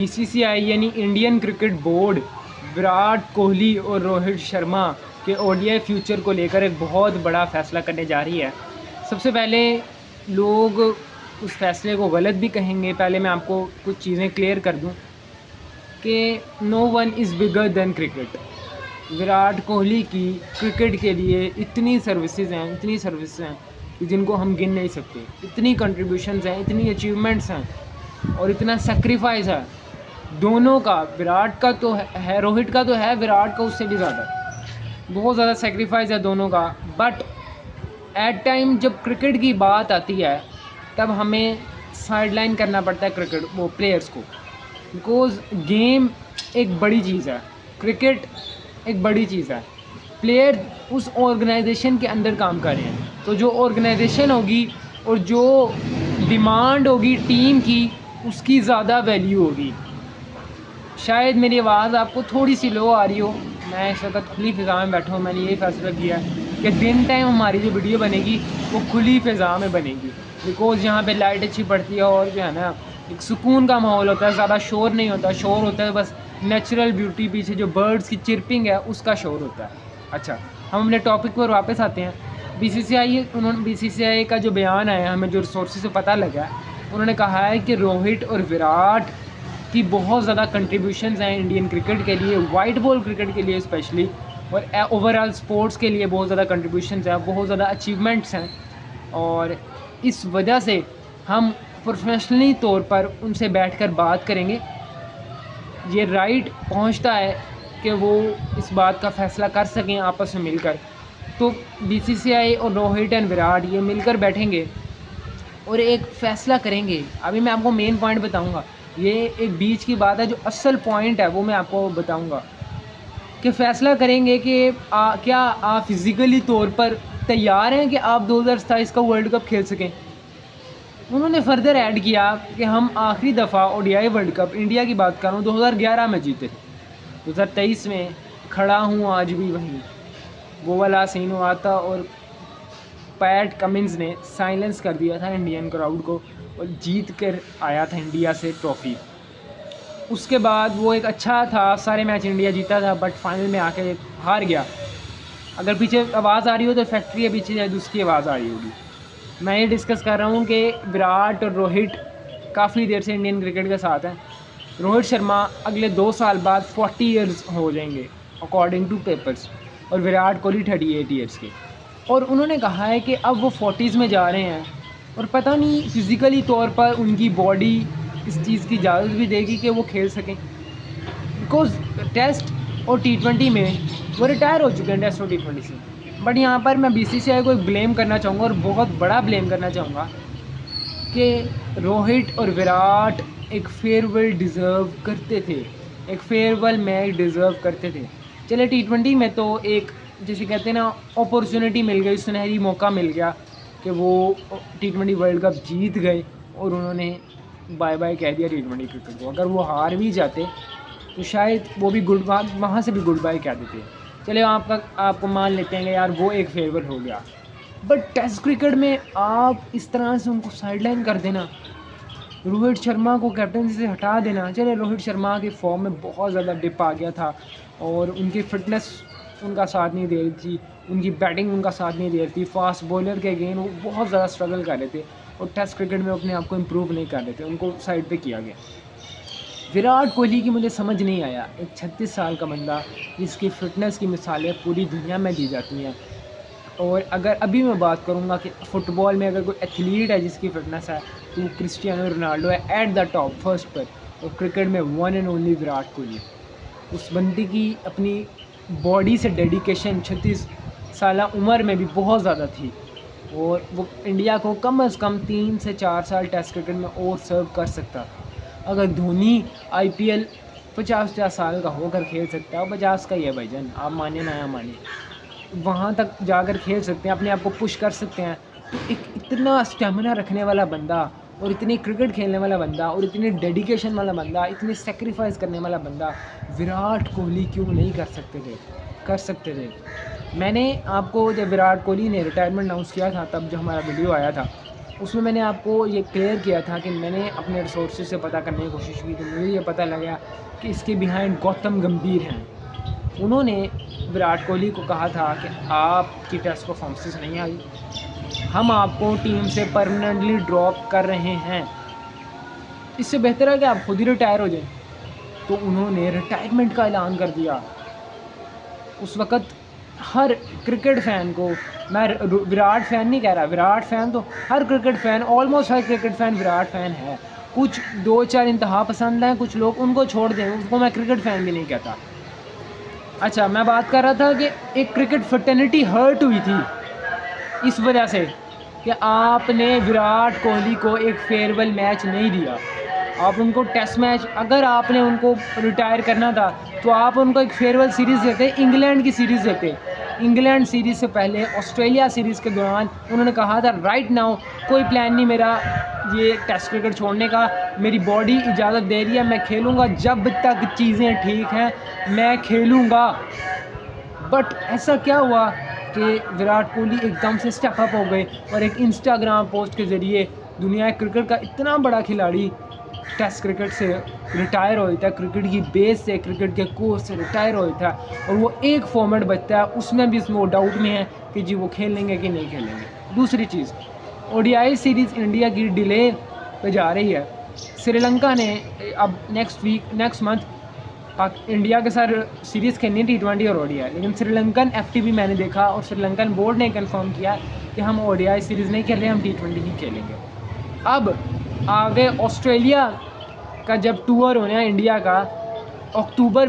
BCCI यानी Indian cricket board Virat Kohli और रोहित शर्मा के ओडीआई फ्यूचर को लेकर एक बहुत बड़ा फ़ैसला करने जा रही है। सबसे पहले लोग उस फैसले को गलत भी कहेंगे। पहले मैं आपको कुछ चीज़ें क्लियर कर दूं कि no one is bigger than cricket. Virat Kohli की क्रिकेट के लिए इतनी सर्विसेज हैं कि जिनको हम गिन नहीं सकते। इतनी कंट्रीब्यूशंस हैं, इतनी अचीवमेंट्स हैं और इतना सेक्रीफाइस है दोनों का। विराट का तो है, रोहित का तो है, विराट का उससे भी ज़्यादा, बहुत ज़्यादा सेक्रीफाइस है दोनों का। बट एट टाइम जब क्रिकेट की बात आती है तब हमें साइडलाइन करना पड़ता है प्लेयर्स को, बिकॉज गेम एक बड़ी चीज़ है, क्रिकेट एक बड़ी चीज़ है। प्लेयर उस ऑर्गेनाइजेशन के अंदर काम कर रहे हैं, तो जो ऑर्गेनाइजेशन होगी और जो डिमांड होगी टीम की, उसकी ज़्यादा वैल्यू होगी। शायद मेरी आवाज़ आपको थोड़ी सी लो आ रही हो। मैं इस वक्त खुली फ़िज़ा में बैठा हूँ। मैंने ये फैसला किया है कि दिन टाइम हमारी जो वीडियो बनेगी वो खुली फ़िज़ा में बनेगी, बिकॉज़ यहाँ पे लाइट अच्छी पड़ती है और जो है ना एक सुकून का माहौल होता है, ज़्यादा शोर नहीं होता। शोर होता है बस नेचुरल ब्यूटी, पीछे जो बर्ड्स की चिरपिंग है उसका शोर होता है। अच्छा, हम अपने टॉपिक पर वापस आते हैं। बीसीसीआई का जो बयान आया, हमें जो रिसोर्सेज से पता लगा, उन्होंने कहा है कि रोहित और विराट की बहुत ज़्यादा कंट्रीब्यूशंस हैं इंडियन क्रिकेट के लिए, वाइट बॉल क्रिकेट के लिए स्पेशली, और ओवरऑल स्पोर्ट्स के लिए बहुत ज़्यादा कंट्रीब्यूशंस हैं, बहुत ज़्यादा अचीवमेंट्स हैं। और इस वजह से हम प्रोफेशनली तौर पर उनसे बैठकर बात करेंगे। ये राइट पहुंचता है कि वो इस बात का फ़ैसला कर सकें आपस में मिलकर। तो बीसीसीआई और रोहित एंड विराट ये मिलकर बैठेंगे और एक फ़ैसला करेंगे। अभी मैं आपको मेन पॉइंट बताऊंगा, ये एक बीच की बात है, जो असल पॉइंट है वो मैं आपको बताऊंगा कि फ़ैसला करेंगे कि क्या आप फिज़िकली तौर पर तैयार हैं कि आप 2027 का वर्ल्ड कप खेल सकें। उन्होंने फर्दर ऐड किया कि हम आखिरी दफ़ा ओडीआई वर्ल्ड कप, इंडिया की बात कर रहा हूँ, 2011 में जीते थे। 2023 में खड़ा हूँ आज भी वहीं, वो वाला सीन हुआ था और पैट कमिंस ने साइलेंस कर दिया था इंडियन क्राउड को और जीत कर आया था इंडिया से ट्रॉफ़ी। उसके बाद वो एक अच्छा था, सारे मैच इंडिया जीता था, बट फाइनल में आके हार गया। अगर पीछे आवाज़ आ रही हो तो फैक्ट्री है पीछे, शायद उसकी आवाज़ आ रही होगी। मैं ये डिस्कस कर रहा हूँ कि विराट और रोहित काफ़ी देर से इंडियन क्रिकेट के साथ हैं। रोहित शर्मा अगले 2 साल बाद 40 ईयर्स हो जाएंगे अकॉर्डिंग टू पेपर्स, और विराट कोहली 38 ईयर्स के। और उन्होंने कहा है कि अब वो 40s में जा रहे हैं और पता नहीं फिज़िकली तौर पर उनकी बॉडी इस चीज़ की इजाज़त भी देगी कि वो खेल सकें, बिकॉज टेस्ट और T20 में वो रिटायर हो चुके हैं, टेस्ट और T20 से। बट यहाँ पर मैं बीसीसीआई को ब्लेम करना चाहूँगा और बहुत बड़ा ब्लेम करना चाहूँगा कि रोहित और विराट एक फेयरवेल डिज़र्व करते थे, एक फेयरवेल मैच डिज़र्व करते थे। चले T20 में तो एक, जैसे कहते हैं ना, अपॉर्चुनिटी मिल गई, सुनहरी मौका मिल गया कि वो T20 वर्ल्ड कप जीत गए और उन्होंने बाय बाय कह दिया T20 क्रिकेट को। अगर वो हार भी जाते तो शायद वो भी वहाँ से भी गुड बाय कह देते। चले आपको मान लेते हैं कि यार वो एक फेयरवेल हो गया, बट टेस्ट क्रिकेट में आप इस तरह से उनको साइडलाइन कर देना, रोहित शर्मा को कैप्टनसी से हटा देना। चले रोहित शर्मा के फॉर्म में बहुत ज़्यादा डिप आ गया था और उनकी फिटनेस उनका साथ नहीं दे रही थी, उनकी बैटिंग उनका साथ नहीं दे रही थी, फास्ट बॉलर के अगेन वो बहुत ज़्यादा स्ट्रगल कर रहे थे और टेस्ट क्रिकेट में अपने आप को इम्प्रूव नहीं कर रहे थे, उनको साइड पे किया गया। विराट कोहली की मुझे समझ नहीं आया, एक 36 साल का बंदा जिसकी फ़िटनेस की मिसालें पूरी दुनिया में दी जाती हैं। और अगर अभी मैं बात करूंगा कि फ़ुटबॉल में अगर कोई एथलीट है जिसकी फ़िटनेस है तो क्रिस्टियानो रोनाल्डो है एट द टॉप फर्स्ट पर, और क्रिकेट में one and only Virat Kohli. उस बंदे की अपनी बॉडी से डेडिकेशन 36 साल उम्र में भी बहुत ज़्यादा थी और वो इंडिया को कम से कम 3 से 4 साल टेस्ट क्रिकेट में और सर्व कर सकता था। अगर धोनी IPL 50 साल का होकर खेल सकता है, 50 का ही है भाईजान, आप माने ना माने, वहाँ तक जाकर खेल सकते हैं, अपने आप को पुश कर सकते हैं। तो एक इतना स्टेमिना रखने वाला बंदा और इतनी क्रिकेट खेलने वाला बंदा और इतनी डेडिकेशन वाला बंदा, इतनी सेक्रीफाइस करने वाला बंदा विराट कोहली क्यों नहीं कर सकते थे। मैंने आपको जब विराट कोहली ने रिटायरमेंट अनाउंस किया था तब जो हमारा वीडियो आया था उसमें मैंने आपको ये क्लियर किया था कि मैंने अपने रिसोर्सेज से पता करने की कोशिश की तो मुझे ये पता लगा कि इसके बिहाइंड गौतम गंभीर हैं। उन्होंने विराट कोहली को कहा था कि आपकी टेस्ट परफॉर्मेंस नहीं आई, हम आपको टीम से परमानेंटली ड्रॉप कर रहे हैं, इससे बेहतर है कि आप खुद ही रिटायर हो जाएं। तो उन्होंने रिटायरमेंट का ऐलान कर दिया। उस वक़्त हर क्रिकेट फ़ैन को, मैं विराट फ़ैन नहीं कह रहा, विराट फ़ैन तो हर क्रिकेट फ़ैन, ऑलमोस्ट हर क्रिकेट फ़ैन विराट फ़ैन है। कुछ 2-4 इंतहा पसंद हैं, कुछ लोग, उनको छोड़ दें, उनको मैं क्रिकेट फ़ैन भी नहीं कहता। अच्छा, मैं बात कर रहा था कि एक क्रिकेट फ्रेटर्निटी हर्ट हुई थी इस वजह से कि आपने विराट कोहली को एक फेयरवेल मैच नहीं दिया। आप उनको टेस्ट मैच, अगर आपने उनको रिटायर करना था तो आप उनको एक फेयरवेल सीरीज़ देते, इंग्लैंड की सीरीज़ देते। इंग्लैंड सीरीज़ से पहले ऑस्ट्रेलिया सीरीज़ के दौरान उन्होंने कहा था राइट नाउ कोई प्लान नहीं मेरा ये टेस्ट क्रिकेट छोड़ने का, मेरी बॉडी इजाज़त दे रही है, मैं खेलूँगा जब तक चीज़ें ठीक हैं, मैं खेलूँगा। बट ऐसा क्या हुआ कि विराट कोहली एकदम से स्टेप अप हो गए और एक इंस्टाग्राम पोस्ट के ज़रिए दुनिया क्रिकेट का इतना बड़ा खिलाड़ी टेस्ट क्रिकेट से रिटायर हो जाता है, क्रिकेट की बेस से, क्रिकेट के कोर्स से रिटायर हो जाता है, और वो एक फॉर्मेट बचता है, उसमें भी वो डाउट में है कि जी वो खेलेंगे कि नहीं खेलेंगे। दूसरी चीज़, ओडीआई सीरीज़ इंडिया की डिले पे जा रही है। श्रीलंका ने अब नेक्स्ट मंथ इंडिया के साथ सीरीज़ खेलनी T20 और ओडीआई, लेकिन श्रीलंकन FTP मैंने देखा और श्रीलंकन बोर्ड ने कंफर्म किया कि हम ओडीआई सीरीज़ नहीं खेल रहे, हम T20 ही खेलेंगे। अब आगे ऑस्ट्रेलिया का जब टूर होना है इंडिया का अक्टूबर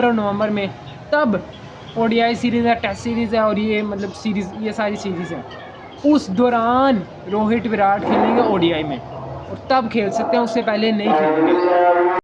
और नवंबर में, तब ओडीआई सीरीज़ है, टेस्ट सीरीज़ है और ये मतलब सीरीज़, ये सारी सीरीज़ हैं। उस दौरान रोहित विराट खेलेंगे ओडीआई में और तब खेल सकते हैं, उससे पहले नहीं खेलेंगे।